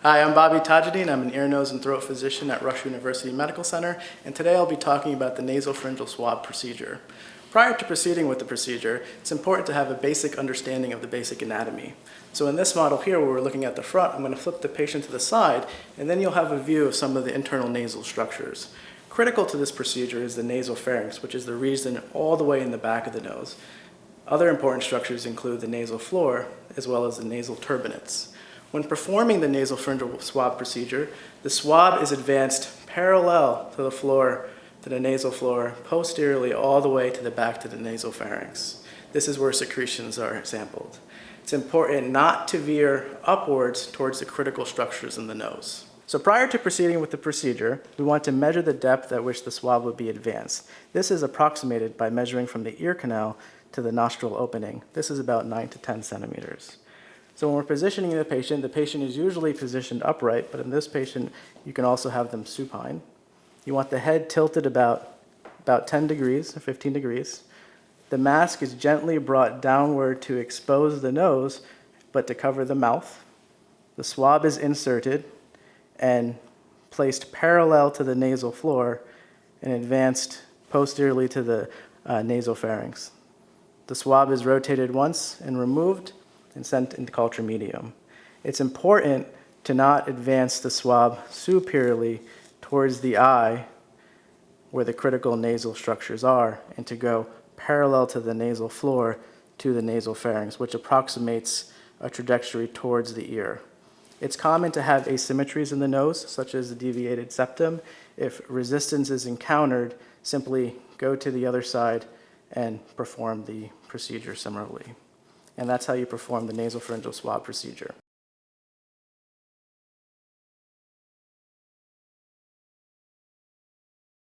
Hi, I'm Bobby Tajideen. I'm an ear, nose, and throat physician at Rush University Medical Center, and today I'll be talking about the nasopharyngeal swab procedure. Prior to proceeding with the procedure, it's important to have a basic understanding of the basic anatomy. So in this model here, where we're looking at the front, I'm going to flip the patient to the side, and then you'll have a view of some of the internal nasal structures. Critical to this procedure is the nasopharynx, which is the region all the way in the back of the nose. Other important structures include the nasal floor, as well as the nasal turbinates. When performing the nasopharyngeal swab procedure, the swab is advanced parallel to the floor, to the nasal floor, posteriorly all the way to the back to the nasopharynx. This is where secretions are sampled. It's important not to veer upwards towards the critical structures in the nose. So prior to proceeding with the procedure, we want to measure the depth at which the swab would be advanced. This is approximated by measuring from the ear canal to the nostril opening. This is about 9 to 10 centimeters. So when we're positioning the patient is usually positioned upright, but in this patient, you can also have them supine. You want the head tilted about 10 degrees or 15 degrees. The mask is gently brought downward to expose the nose, but to cover the mouth. The swab is inserted and placed parallel to the nasal floor and advanced posteriorly to the nasopharynx. The swab is rotated once and removed and sent into culture medium. It's important to not advance the swab superiorly towards the eye where the critical nasal structures are, and to go parallel to the nasal floor to the nasopharynx, which approximates a trajectory towards the ear. It's common to have asymmetries in the nose, such as the deviated septum. If resistance is encountered, simply go to the other side and perform the procedure similarly. And that's how you perform the nasopharyngeal swab procedure.